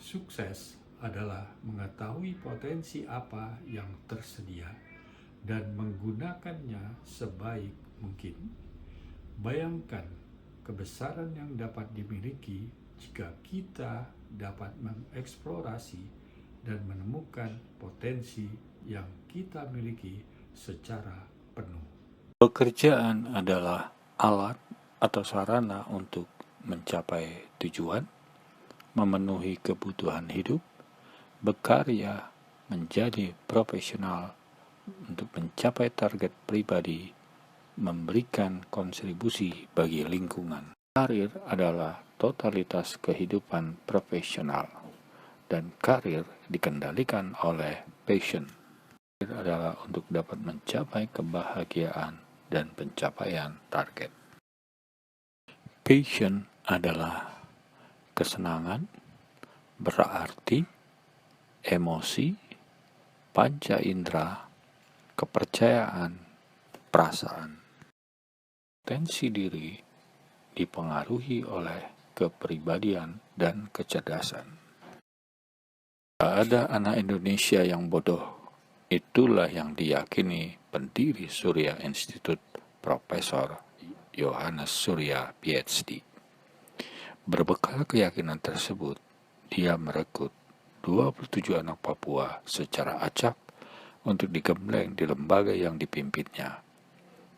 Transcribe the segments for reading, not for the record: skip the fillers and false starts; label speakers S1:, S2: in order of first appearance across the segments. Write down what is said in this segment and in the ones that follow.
S1: Sukses adalah mengetahui potensi apa yang tersedia dan menggunakannya sebaik mungkin. Bayangkan kebesaran yang dapat dimiliki jika kita dapat mengeksplorasi dan menemukan potensi yang kita miliki secara penuh. Pekerjaan adalah alat atau sarana untuk mencapai tujuan, memenuhi kebutuhan hidup, berkarya, menjadi profesional untuk mencapai target pribadi, memberikan kontribusi bagi lingkungan. Karir adalah totalitas kehidupan profesional, dan karir dikendalikan oleh passion. Karir adalah untuk dapat mencapai kebahagiaan dan pencapaian target. Passion adalah kesenangan, berarti, emosi, panca indera, kepercayaan, perasaan. Potensi diri dipengaruhi oleh kepribadian dan kecerdasan. Tak ada anak Indonesia yang bodoh. Itulah yang diyakini pendiri Surya Institute, Profesor Yohanes Surya, PhD. Berbekal keyakinan tersebut, dia merekrut 27 anak Papua secara acak untuk digembleng di lembaga yang dipimpinnya.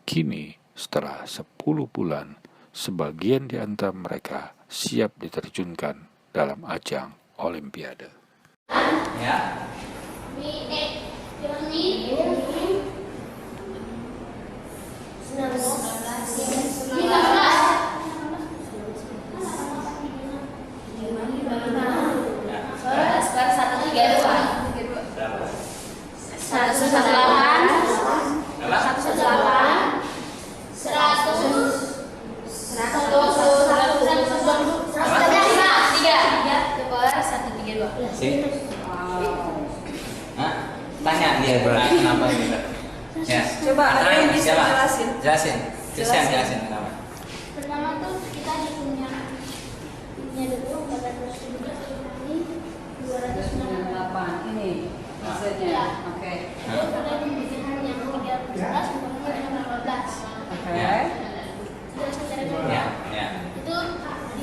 S1: Kini, setelah 10 bulan, sebagian di antara mereka siap diterjunkan dalam ajang Olimpiade.
S2: Ya. Tanya dia kenapa gitu. Ya.
S3: Coba ada yang bisa jelasin.
S2: Jelasin kenapa.
S4: Pertama tuh kita punya dulu 400 ini 298
S3: ini maksudnya. Oke.
S4: Itu ada pemilihan yang 13 bukan yang 15.
S3: Oke.
S2: Ya.
S4: Itu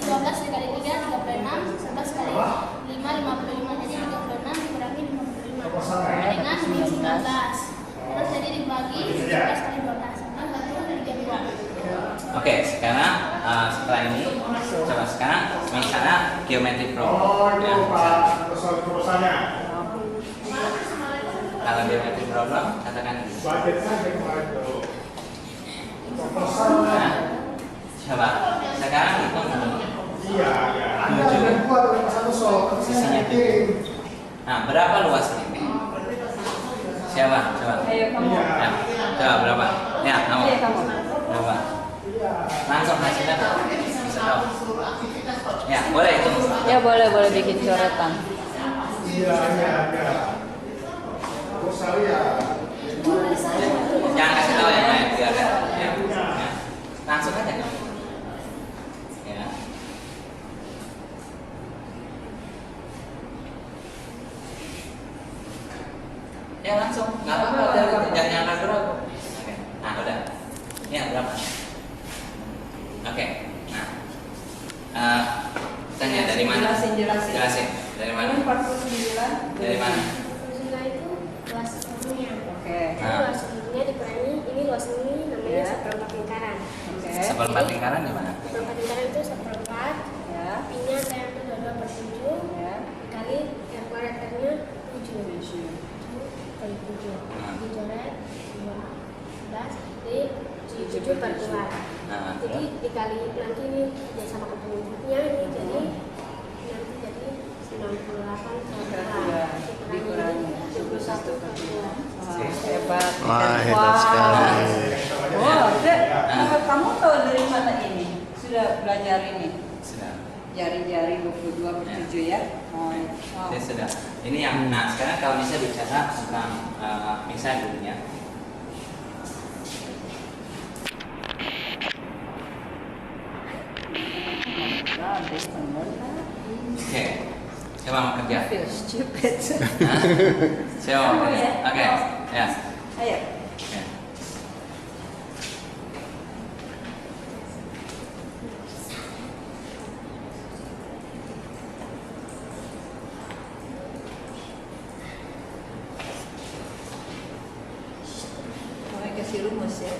S4: 12 dikali 3 36, 11 kali 5 55, jadi 36 dikurangi 55 dengan 19. Terus jadi dibagi 11 kali 12 sama 32.
S2: Oke, sekarang setelah ini coba sekarang misalnya geometri problem. Ya, kalau geometri problem katakan nah, coba sekarang hitung sisinya 7. Nah, berapa luas ini? Siapa? Coba.
S3: Ayo kamu.
S2: Ya, coba berapa? Ya, kamu.
S3: Ayo kamu.
S2: Berapa? Langsung hasilnya bisa tahu. Ya, boleh itu.
S3: Ya boleh bikin coretan.
S2: Jangan kasih tahu yang lain biar ya. Langsung aja. Ya. Ya langsung, nggak apa-apa. Jangan ragu-ragu. Oke. Nah udah. Ya berapa? Oke. Nah, tanya dari mana? Jelasin. Dari mana?
S3: Ini 49.
S2: Dari mana?
S4: Zona itu luas sebelumnya.
S3: Oke.
S4: Ini luas sebelumnya dikurangi ini luas ini namanya
S3: Ya.
S4: seperempat lingkaran.
S3: Oke.
S2: Seperempat lingkaran di mana?
S4: Seperempat lingkaran itu seperempat.
S3: Ya.
S4: Pi-nya saya ambil 22/7
S3: Ya.
S4: dikali yang kuadratnya 7 kali 7 dicoret 12 jadi 7/2.
S2: Nah,
S4: Jadi dikali nanti ini ya sama ketemunya ini jadi nanti jadi 98/2
S3: Dikurangi 71/2. Hebat.
S5: Wah, hebat sekali.
S3: Wah, kamu tahu dari mana ini? Sudah belajar ini?
S2: sudah.
S3: Jari-jari 22/7 ya? Oh, wow.
S2: Ya, sudah. Ini yang. Nah sekarang kalau misalnya bicara tentang misalnya dulunya. Oke, coba selama kerja?
S3: I feel stupid.
S2: Hah? Siapa?
S3: Oh, ya.
S2: Oke, ya.
S3: Ayo.
S2: Oke.
S3: Mau kasih rumus ya?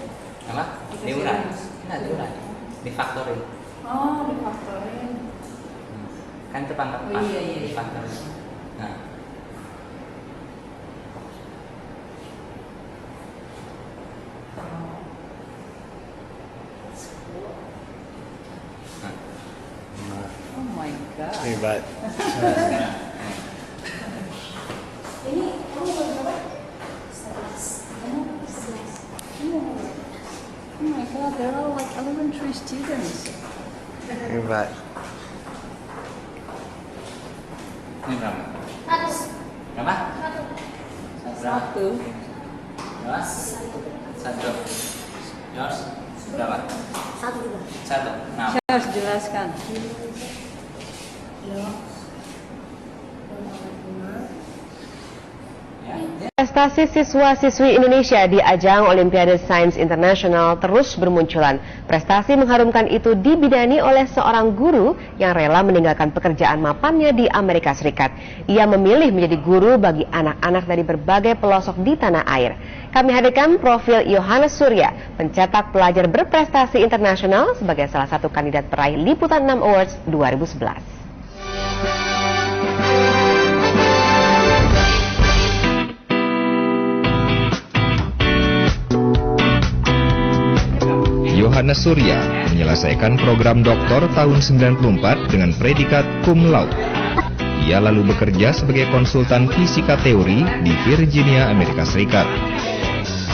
S2: Apa?
S3: Dikasih
S2: Diurai?
S3: rumus.
S2: Nah, diurai. Difaktorin.
S3: Oh, difaktorin.
S2: Kan itu pangkat
S3: Oh, iya, iya.
S2: Difaktorin. Nah.
S3: Oh my god.
S5: Hebat.
S3: Ini kamu berapa? Oh my god, they're all like elementary students.
S5: Hebat.
S2: Ini berapa?
S4: Harus
S2: Berapa?
S3: Satu.
S2: Berapa? Satu. Yours? Berapa?
S4: satu juga.
S2: Satu. Nah,
S3: Saya harus jelaskan.
S2: ya.
S6: Prestasi siswa-siswi Indonesia di ajang Olimpiade Sains Internasional terus bermunculan. Prestasi mengharumkan itu dibidani oleh seorang guru yang rela meninggalkan pekerjaan mapannya di Amerika Serikat. Ia memilih menjadi guru bagi anak-anak dari berbagai pelosok di tanah air. Kami hadirkan profil Yohanes Surya, pencetak pelajar berprestasi internasional sebagai salah satu kandidat peraih Liputan 6 Awards 2011.
S7: Yohanes Surya menyelesaikan program doktor tahun 94 dengan predikat cum laude. Ia lalu bekerja sebagai konsultan fisika teori di Virginia, Amerika Serikat.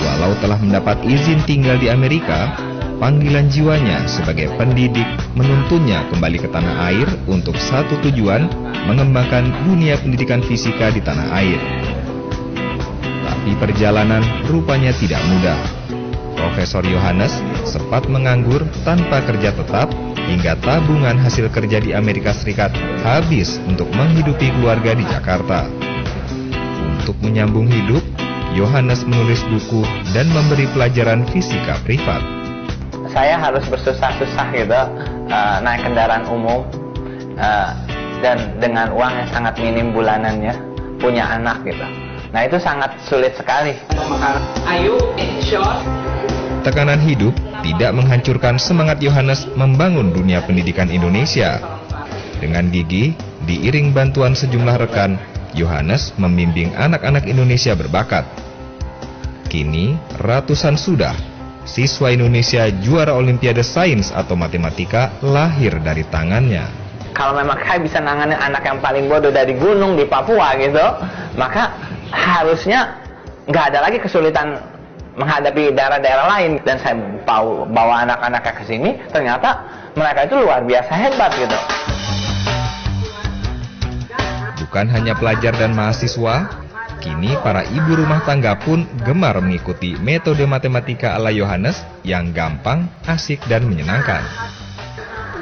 S7: Walau telah mendapat izin tinggal di Amerika, panggilan jiwanya sebagai pendidik menuntunnya kembali ke tanah air untuk satu tujuan, mengembangkan dunia pendidikan fisika di tanah air. Tapi perjalanan rupanya tidak mudah. Profesor Yohanes sempat menganggur tanpa kerja tetap hingga tabungan hasil kerja di Amerika Serikat habis untuk menghidupi keluarga di Jakarta. Untuk menyambung hidup, Yohanes menulis buku dan memberi pelajaran fisika privat.
S8: Saya harus bersusah-susah gitu, naik kendaraan umum, dan dengan uang yang sangat minim bulanannya, punya anak gitu. Nah itu sangat sulit sekali.
S2: Ayo, short.
S7: Tekanan hidup tidak menghancurkan semangat Yohanes membangun dunia pendidikan Indonesia. Dengan gigih, diiring bantuan sejumlah rekan, Yohanes membimbing anak-anak Indonesia berbakat. Kini, ratusan sudah, siswa Indonesia juara Olimpiade Sains atau Matematika lahir dari tangannya.
S8: Kalau memang saya bisa nanganin anak yang paling bodoh dari gunung di Papua gitu, maka harusnya nggak ada lagi kesulitan menghadapi daerah-daerah lain. Dan saya bawa anak-anaknya ke sini, ternyata mereka itu luar biasa hebat gitu.
S7: Bukan hanya pelajar dan mahasiswa, kini para ibu rumah tangga pun gemar mengikuti metode matematika ala Yohanes yang gampang, asik, dan menyenangkan.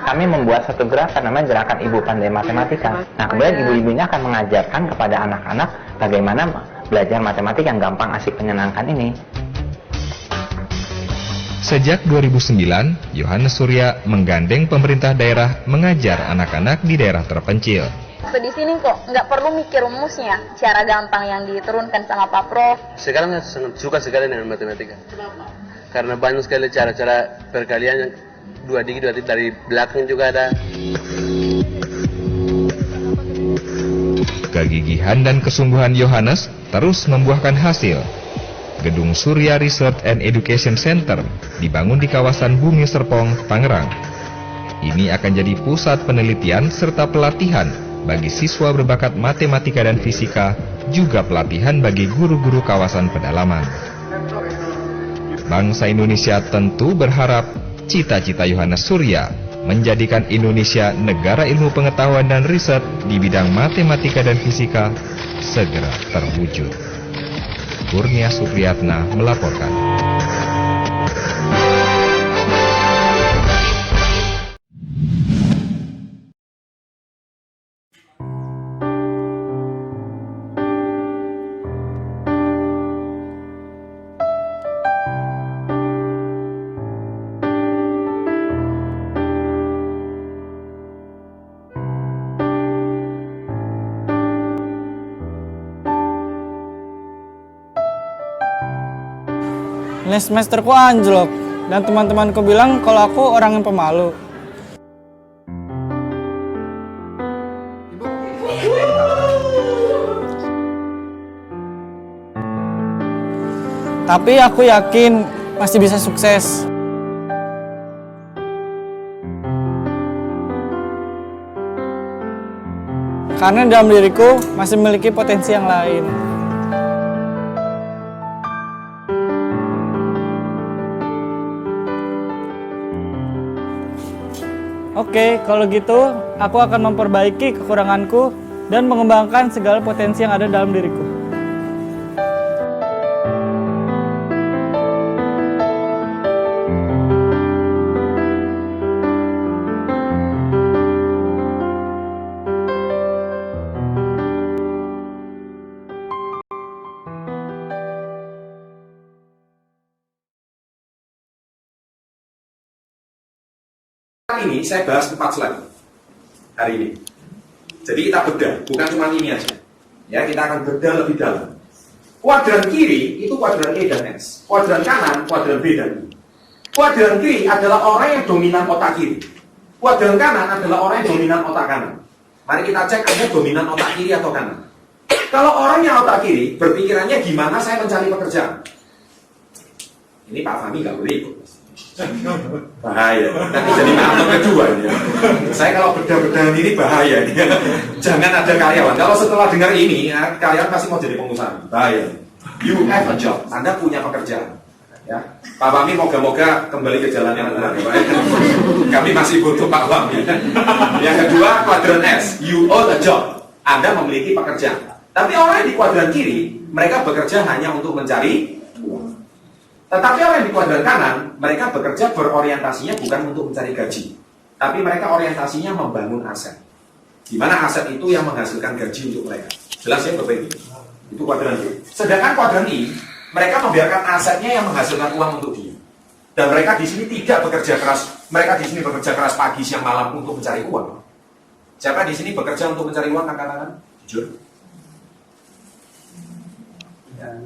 S8: Kami membuat satu gerakan namanya Gerakan Ibu Pandai Matematika. Nah, kemudian ibu-ibunya akan mengajarkan kepada anak-anak bagaimana belajar matematik yang gampang, asik, menyenangkan ini.
S7: Sejak 2009, Yohanes Surya menggandeng pemerintah daerah mengajar anak-anak di daerah terpencil.
S9: Di sini kok nggak perlu mikir rumusnya, cara gampang yang diturunkan sama Pak Prof.
S10: Sekarang saya sangat suka sekali dengan matematika. Kenapa? Karena banyak sekali cara-cara perkalian yang dua dikit dari belakang juga ada.
S7: Kegigihan dan kesungguhan Yohanes terus membuahkan hasil. Gedung Surya Research and Education Center dibangun di kawasan Bumi Serpong, Tangerang. Ini akan jadi pusat penelitian serta pelatihan bagi siswa berbakat matematika dan fisika, juga pelatihan bagi guru-guru kawasan pedalaman. Bangsa Indonesia tentu berharap cita-cita Yohanes Surya menjadikan Indonesia negara ilmu pengetahuan dan riset di bidang matematika dan fisika segera terwujud. Kurnia Supriyatna melaporkan.
S11: Nilai semesterku anjlok, dan teman-temanku bilang kalau aku orang yang pemalu. Tapi aku yakin masih bisa sukses. Karena dalam diriku masih memiliki potensi yang lain. Oke, kalau gitu aku akan memperbaiki kekuranganku dan mengembangkan segala potensi yang ada dalam diriku.
S12: Ini saya bahas 4 slide hari ini. Jadi kita bedah, bukan cuma ini aja. Ya, kita akan bedah lebih dalam. Kuadran kiri itu kuadran E dan S. Kuadran kanan, kuadran B dan I. Kuadran kiri adalah orang yang dominan otak kiri. Kuadran kanan adalah orang yang dominan otak kanan. Mari kita cek Anda dominan otak kiri atau kanan. Kalau orang yang otak kiri, berpikirannya gimana saya mencari pekerjaan. Ini Pak Fahmi nggak boleh ikut. Bahaya, nanti jadi penonton kedua ini. Saya kalau bedah-bedahan ini bahaya ini. Jangan ada karyawan. Kalau setelah dengar ini, ya, karyawan pasti mau jadi pengusaha. Bahaya. You have a job. Anda punya pekerjaan. Ya, Pak Fahmi moga-moga kembali ke jalan yang benar. Kami masih butuh Pak Fahmi. Yang kedua, kuadran S. You own a job. Anda memiliki pekerjaan. Tapi orang yang di kuadran kiri, mereka bekerja hanya untuk mencari uang. Tetapi orang yang di kuadran kanan, mereka bekerja berorientasinya bukan untuk mencari gaji, tapi mereka orientasinya membangun aset. Di mana aset itu yang menghasilkan gaji untuk mereka. Jelas ya Bapak Ibu? Itu kuadran I. Sedangkan kuadran I, mereka membiarkan asetnya yang menghasilkan uang untuk dia. Dan mereka di sini tidak bekerja keras. Mereka di sini bekerja keras pagi, siang, malam untuk mencari uang. Siapa di sini bekerja untuk mencari uang? Angkat tangan. Jujur.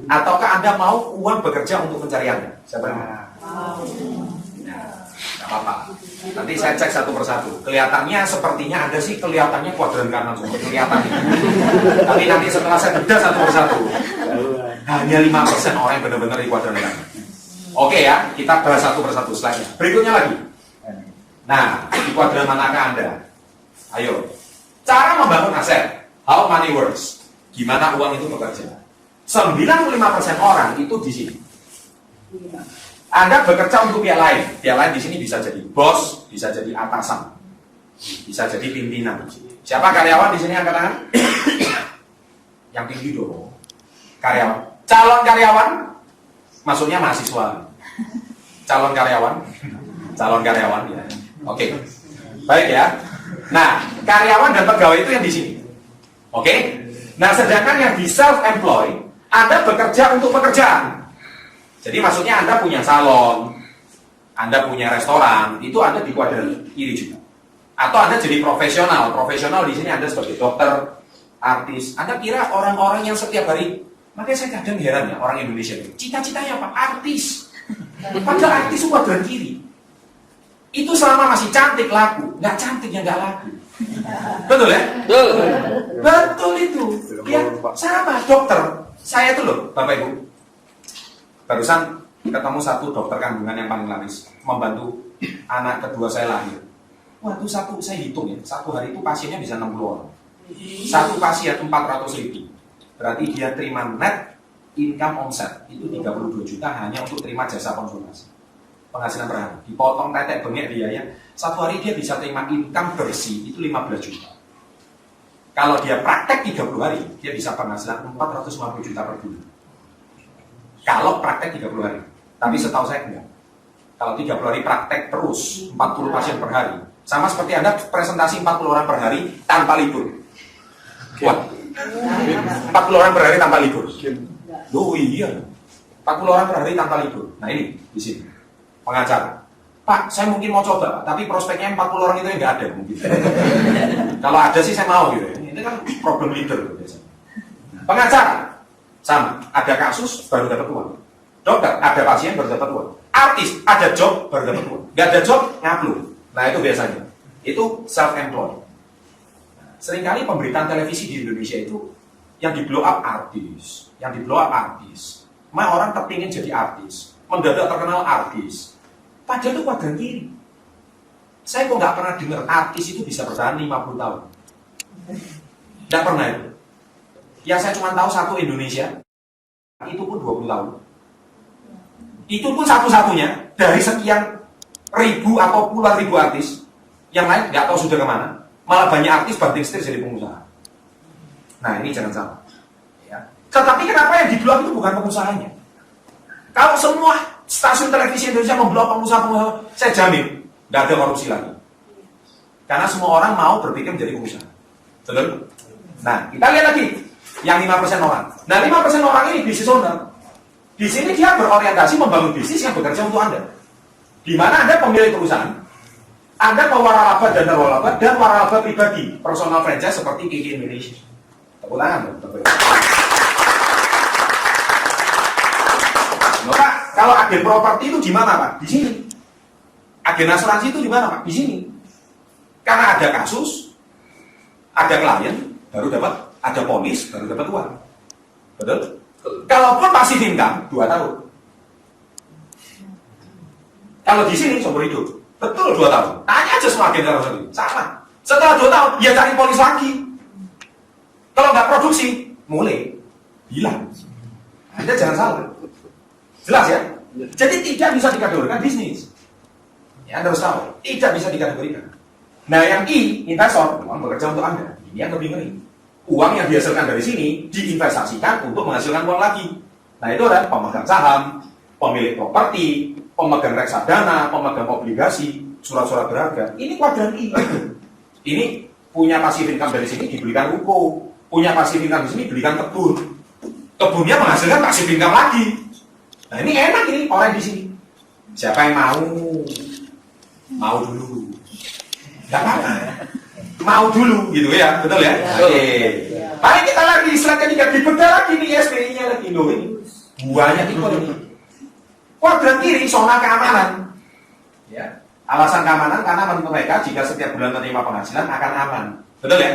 S12: Ataukah Anda mau uang bekerja untuk mencari Anda? Siapa yang mau? Tidak apa-apa. Nanti saya cek satu persatu. Kelihatannya sepertinya Anda sih kelihatannya kuadran kanan semua. Kelihatannya. Tapi nanti setelah saya bedah satu persatu, hanya 5% orang yang benar-benar di kuadran kanan. Oke ya, kita bahas satu persatu slide-nya. Berikutnya lagi. Nah, di kuadran manakah Anda? Ayo. Cara membangun aset. How money works. Gimana uang itu bekerja? 95% orang itu di sini. Anda bekerja untuk pihak lain. Pihak lain di sini bisa jadi bos, bisa jadi atasan, bisa jadi pimpinan. Siapa karyawan di sini angkat tangan? Yang tinggi dong. Karyawan. Calon karyawan, maksudnya mahasiswa. Calon karyawan, calon karyawan ya. Oke, baik ya. Nah, karyawan dan pegawai itu yang di sini. Oke. Nah, sedangkan yang di self-employed, Anda bekerja untuk pekerjaan. Jadi maksudnya Anda punya salon, Anda punya restoran, itu Anda di kuadran kiri juga. Atau Anda jadi profesional. Profesional di sini Anda sebagai dokter, artis. Anda kira orang-orang yang setiap hari, makanya saya kadang heran ya orang Indonesia itu. Cita-citanya apa? Artis. Padahal artis itu kuadran kiri. Itu selama masih cantik laku, nggak cantik ya nggak laku. Betul ya? Betul itu. Ya, sama dokter. Saya tuh loh, Bapak Ibu. Barusan ketemu satu dokter kandungan yang paling laris, membantu anak kedua saya lahir. Waduh, saya hitung ya, satu hari itu pasiennya bisa 60 orang. Satu pasien 400.000. Berarti dia terima net income omset itu 32 juta hanya untuk terima jasa konsultasi. Penghasilan per hari. Dipotong tetek bengek biaya, satu hari dia bisa terima income bersih itu 15 juta. Kalau dia praktek 30 hari, dia bisa penghasilan 450 juta per bulan. Kalau praktek 30 hari. Tapi setahu saya enggak. Kalau 30 hari praktek terus, 40 pasien per hari. Sama seperti Anda presentasi 40 orang per hari tanpa libur. Wah, 40 orang per hari tanpa libur. Loh iya, 40 orang per hari tanpa libur. Nah ini, di sini. Pengacara. Pak, saya mungkin mau coba, tapi prospeknya 40 orang itu yang nggak ada mungkin. Kalau ada sih saya mau gitu. Ini kan problem leader biasanya. Pengacara, sama. Ada kasus baru dapat uang. Dokter, ada pasien baru dapat uang. Artis, ada job baru dapat uang. Nggak ada job, ngaplu. Nah itu biasanya. Itu self-employed. Seringkali pemberitaan televisi di Indonesia itu yang di blow up artis. Yang di blow up artis. Orang terpingin jadi artis. Mendadak terkenal artis. Padahal itu kuadran kiri. Saya kok nggak pernah dengar artis itu bisa bertahan 50 tahun. Nggak pernah itu. Yang saya cuma tahu satu Indonesia, itu pun 20 tahun. Itu pun satu-satunya dari sekian ribu atau puluhan ribu artis. Yang lain nggak tahu sudah kemana. Malah banyak artis banting setir jadi pengusaha. Nah ini jangan salah. Ya. Tetapi kenapa yang di blog itu bukan pengusahanya? Kalau semua stasiun televisi Indonesia memblok pengusaha-pengusaha, saya jamin nggak ada korupsi lagi. Karena semua orang mau berpikir menjadi pengusaha. Betul? Nah, kita lihat lagi yang 5% orang. Nah, 5% orang ini bisnis owner. Di sini dia berorientasi membangun bisnis yang bekerja untuk Anda. Di mana Anda pemilik perusahaan, Anda pewaralaba dan waralaba dan waralaba pribadi, personal franchise seperti KK Indonesia. Tepuk tangan, Pak, kalau agen properti itu di mana, Pak? Di sini. Agen asuransi itu di mana, Pak? Di sini. Karena ada kasus, ada klien, baru dapat, ada polis, baru dapat uang. Betul? Kalaupun pasif income, 2 tahun. Kalau di sini seumur hidup, betul 2 tahun. Tanya aja semua agen asuransi, sama. Setelah 2 tahun, dia cari polis lagi. Kalau nggak produksi, mulai hilang. Anda jangan salah. Jelas ya? Jadi tidak bisa dikategorikan bisnis. Ya, Anda harus tahu, tidak bisa dikategorikan. Nah, yang I, investor, uang bekerja untuk Anda. Ini yang lebih ngeri. Uang yang dihasilkan dari sini diinvestasikan untuk menghasilkan uang lagi. Nah, itu ada pemegang saham, pemilik properti, pemegang reksadana, pemegang obligasi, surat-surat berharga. Ini kuadran I. Ini punya pasif income dari sini dibelikan ruko, punya pasif income di sini dibelikan kebun. Kebunnya menghasilkan pasif income lagi. Nah, ini enak ini orang di sini. Siapa yang mau? Mau dulu. Gak apa-apa. Mau dulu gitu ya, betul ya? Oke. Mari kita lagi slide ketiga, dibedah lagi nih SPI-nya lagi loh ini. Buahnya itu ini. Kuadran kiri zona keamanan. Ya. Alasan keamanan karena menurut mereka jika setiap bulan menerima penghasilan akan aman. Betul ya?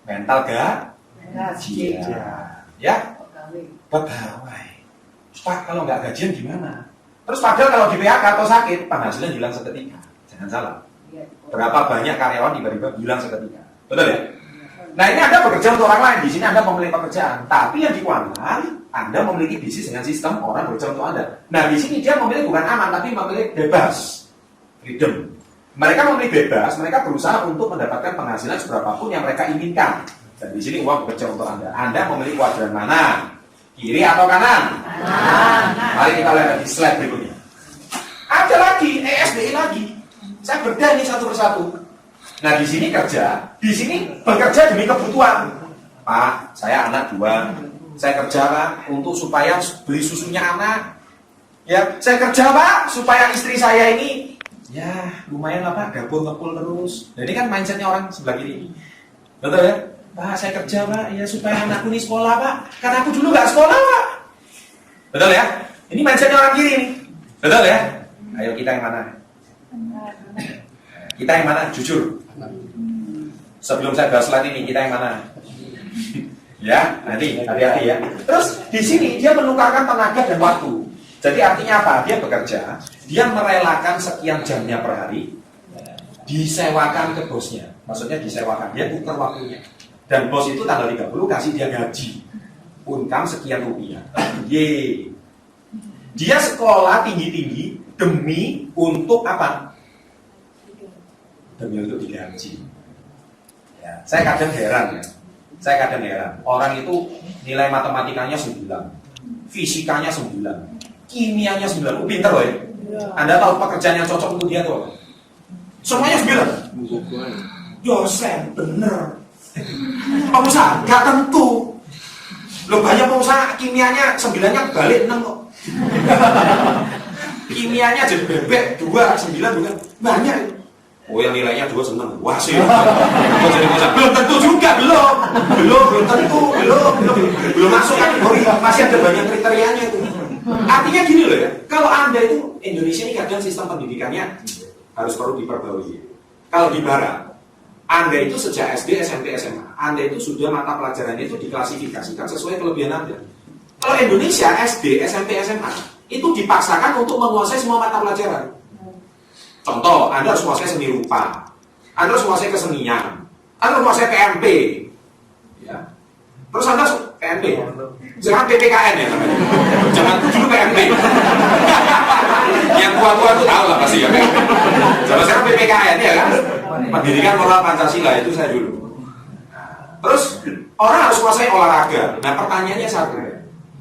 S12: Mental gajian. Ya? Pegawai. Pak, kalau nggak gajian gimana? Terus padahal kalau di PHK atau sakit, penghasilan hilang seketika. Jangan salah. Berapa banyak karyawan tiba-tiba hilang seketika. Betul ya? Nah ini Anda bekerja untuk orang lain. Di sini Anda memiliki pekerjaan. Tapi yang di Kuantan, Anda memiliki bisnis dengan sistem orang bekerja untuk Anda. Nah di sini dia memilih bukan aman, tapi memilih bebas. Freedom. Mereka memilih bebas, mereka berusaha untuk mendapatkan penghasilan seberapapun yang mereka inginkan. Dan di sini uang bekerja untuk Anda. Anda memilih kuadran mana? Kiri atau kanan? Mari kita lihat di slide berikutnya. Ada lagi, ESBI lagi. Saya bedah ini satu persatu. Nah di sini kerja, di sini bekerja demi kebutuhan. Pak, saya anak 2. Saya kerja Pak untuk supaya beli susunya anak. Ya, saya kerja Pak supaya istri saya ini ya lumayan lah Pak, gabung ngepul terus. Nah, ini kan mindsetnya orang sebelah kiri. Betul ya? Pak, saya kerja Pak ya supaya anakku ini sekolah Pak. Karena aku dulu nggak sekolah Pak. Betul ya? Ini mindsetnya orang kiri nih. Betul ya? Ayo kita yang mana? Kita yang mana? Jujur. Sebelum saya bahas slide ini, kita yang mana? Ya, nanti hati-hati ya. Terus di sini dia menukarkan tenaga dan waktu. Jadi artinya apa? Dia bekerja, dia merelakan sekian jamnya per hari, disewakan ke bosnya. Maksudnya disewakan, dia tukar waktunya. Dan bos itu tanggal 30 kasih dia gaji. Income sekian rupiah. Ye. Dia sekolah tinggi-tinggi demi untuk apa? Demi untuk digaji. Ya, saya kadang heran ya. Orang itu nilai matematikanya 9, fisikanya 9, kimianya 9. Pinter loh ya. Anda tahu pekerjaan yang cocok untuk dia tuh? Semuanya 9. Dosen, bener. Pengusaha, gak tentu. Loh banyak pengusaha kimianya 9-nya balik 6 kok. Kimianya jadi bebek 2, 9 bukan banyak. Oh yang nilainya 2 seneng. Wah sih. Belum tentu juga, belum tentu, belum masuk kategori. Masih ada banyak kriterianya itu. Artinya gini loh ya, kalau Anda itu, Indonesia ini kadang sistem pendidikannya harus perlu diperbarui. Kalau di Barat, Anda itu sejak SD, SMP, SMA, Anda itu sudah mata pelajarannya itu diklasifikasikan sesuai kelebihan Anda. Kalau Indonesia, SD, SMP, SMA, itu dipaksakan untuk menguasai semua mata pelajaran. Contoh, Anda harus menguasai seni rupa, Anda harus menguasai kesenian, Anda harus menguasai PMP, ya. Terus Anda PMP, jangan PPKN ya namanya, jangan dulu PMP. Yang tua-tua itu tahu lah pasti ya. Jangan sekarang PPKN ya kan, pendidikan moral Pancasila itu saya dulu. Terus orang harus menguasai olahraga. Nah pertanyaannya satu,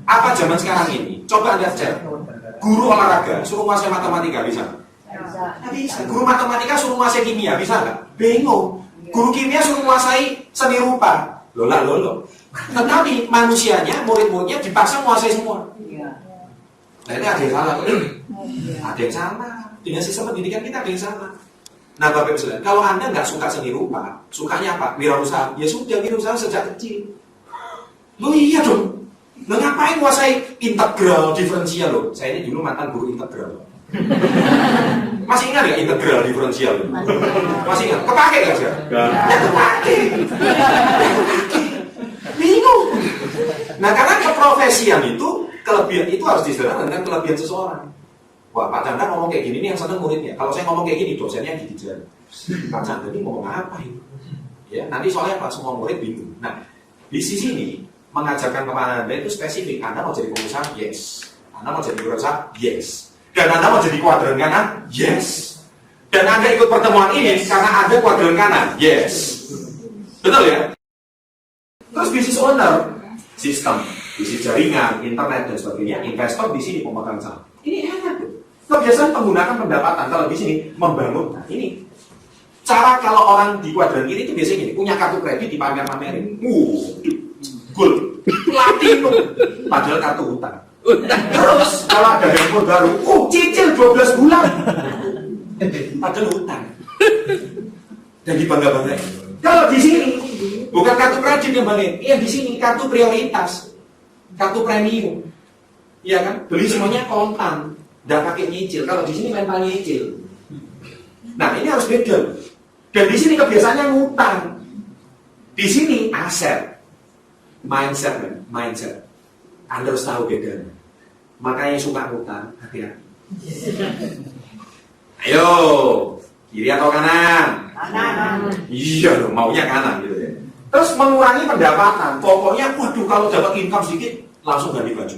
S12: apa zaman sekarang ini? Coba Anda cek, guru olahraga suruh menguasai matematika bisa? Nggak bisa. Guru matematika suruh menguasai kimia bisa nggak? Bingung. Guru kimia suruh menguasai seni rupa, lolo. Tetapi manusianya, murid-muridnya dipaksa menguasai semua. Nah ini ada yang salah. Ada yang salah. Dengan sistem pendidikan kita ada yang salah. Nah Bapak Ibu Saudara, kalau Anda nggak suka seni rupa, sukanya apa? Wirausaha. Ya sudah, wirausaha sejak kecil. Loh iya dong. Loh ngapain menguasai integral, diferensial loh? Saya ini dulu mantan guru integral. Masih ingat nggak integral diferensial? Masih ingat? Kepake nggak sih? Ya kepake. Bingung. Nah karena keprofesian itu, kelebihan itu harus disesuaikan dengan kelebihan seseorang. Wah Pak Chandra ngomong kayak gini, ini yang seneng muridnya. Kalau saya ngomong kayak gini, dosennya gigit jari. Pak Chandra ini ngomong apa ini? Ya nanti soalnya Pak semua murid bingung. Nah di sisi ini mengajarkan kepada Anda itu spesifik. Anda mau jadi pengusaha? Yes. Anda mau jadi wirausaha? Yes. Dan Anda mau jadi kuadran kanan? Yes. Dan Anda ikut pertemuan ini karena Anda kuadran kanan? Yes. Betul ya? Terus bisnis owner, sistem, bisnis jaringan, internet dan sebagainya, investor di sini pemegang saham. Ini enak tuh. Kebiasaan menggunakan pendapatan kalau di sini membangun. Nah ini cara kalau orang di kuadran kiri itu biasanya gini, punya kartu kredit dipamer-pamerin. Gold, platinum, padahal kartu hutang. Terus kalau ada handphone baru, cicil 12 bulan, padahal hutang. Dan dibangga-banggain. Kalau di sini bukan kartu kredit yang banggain, iya di sini kartu prioritas, kartu premium, iya kan? Beli semuanya kontan, nggak pakai nyicil. Kalau di sini mental nyicil. Nah ini harus beda. Dan di sini kebiasaannya ngutang. Di sini aset. Mindset. Anda harus tahu bedanya. Makanya yang suka ngutang, hati-hati. Ayo, kiri atau kanan? Kanan. Iya dong, maunya kanan gitu ya. Terus mengurangi pendapatan. Pokoknya, waduh kalau dapat income sedikit, langsung ganti baju.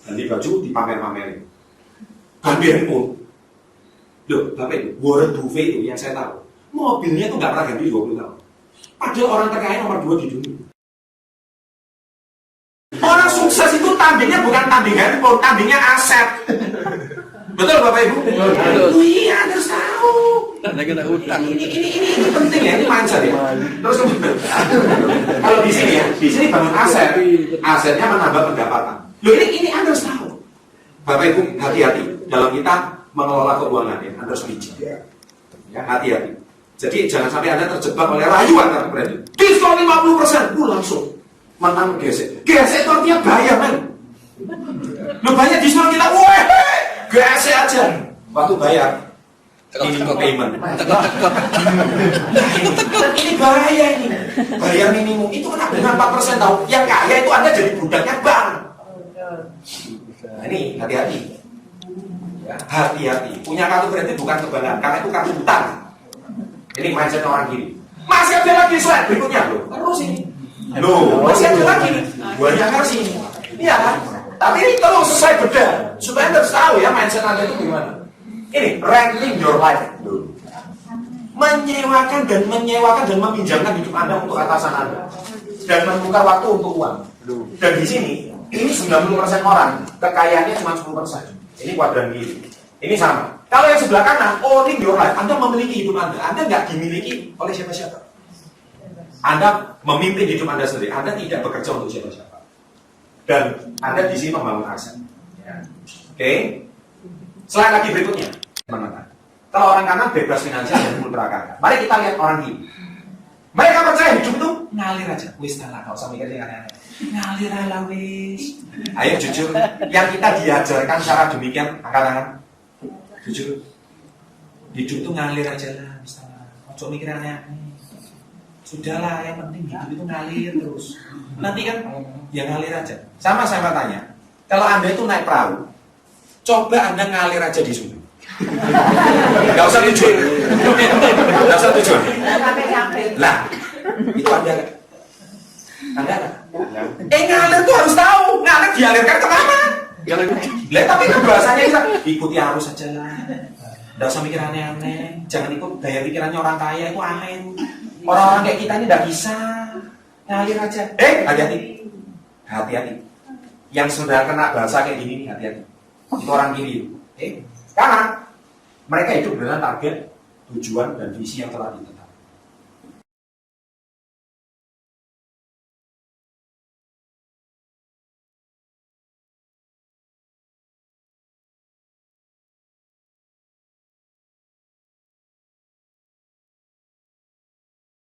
S12: Ganti baju dipamer-pamerin. Ganti handphone. Loh, Bapak Ibu, Warren Buffett itu yang saya tahu, mobilnya tuh nggak pernah ganti 20 tahun. Padahal orang terkaya nomor 2 di dunia. Orang sukses itu tandingnya bukan tanding handphone, tandingnya aset. Betul Bapak Ibu? Betul. Iya, harus tahu. Anda kena utang. Ini penting ya, ini mindset ya. Terus kemudian, kalau di sini bangun aset, asetnya menambah pendapatan. Loh ini Anda harus tahu. Bapak Ibu hati-hati dalam kita mengelola keuangan ya, Anda harus bijak. Ya, hati-hati. Jadi jangan sampai Anda terjebak oleh rayuan kartu kredit. Diskon 50%, langsung menang gesek. Gesek itu artinya bayar men. Lu banyak diskon kita, weh, gesek aja. Waktu bayar, minimum payment. Ini bahaya ini. Bayar minimum itu kena dengan 4% tahu. Yang kaya itu Anda jadi budaknya bank. Nah, ini hati-hati. Ya, hati-hati. Punya kartu kredit bukan kebanggaan, karena itu kartu hutang. Ini mindset orang kiri. Masih ada lagi slide berikutnya loh. Terus ini. Loh, masih ada lagi nih. Banyak versi ini. Iya kan? Tapi ini terus saya beda supaya Anda tahu ya mindset Anda itu gimana. Ini renting your life. Loh. Menyewakan dan meminjamkan hidup Anda untuk atasan Anda. Dan membuka waktu untuk uang. Dan di sini ini 90% orang kekayaannya cuma 10%. Ini kuadran kiri. Ini sama. Kalau yang sebelah kanan, owning your life, Anda memiliki hidup Anda. Anda nggak dimiliki oleh siapa-siapa. Anda memimpin hidup Anda sendiri. Anda tidak bekerja untuk siapa-siapa. Dan Anda di sini membangun aset. Ya. Oke. Slide lagi berikutnya. Kalau orang kanan bebas finansial dan full prakarya. Mari kita lihat orang kiri. Mereka percaya hidup itu ngalir aja. Wis lah, nggak usah mikir yang aneh-aneh. Ngalir ala wis. Ayo jujur, yang kita diajarkan cara demikian, angkat tangan. Jujur. Hidup itu ngalir aja lah, misalnya. Ojo mikir aneh-aneh. Sudahlah, yang penting hidup itu ngalir terus. Nanti kan ya ngalir aja. Sama saya mau tanya, kalau Anda itu naik perahu, coba Anda ngalir aja di sungai. Gak usah tujuan. Gak usah tujuan. Lah, itu Anda ngalir tuh harus tahu, ngalir dialirkan kemana? Lah tapi kan bahasanya kita ikuti arus aja lah. Nggak usah mikir aneh-aneh. Jangan ikut gaya pikirannya orang kaya, itu aneh. Orang-orang kayak kita ini nggak bisa. Ngalir aja. Hati-hati. Hati-hati. Yang sudah kena bahasa kayak gini, hati-hati. Itu orang kiri. Karena mereka hidup dengan target, tujuan, dan visi yang telah ditentukan.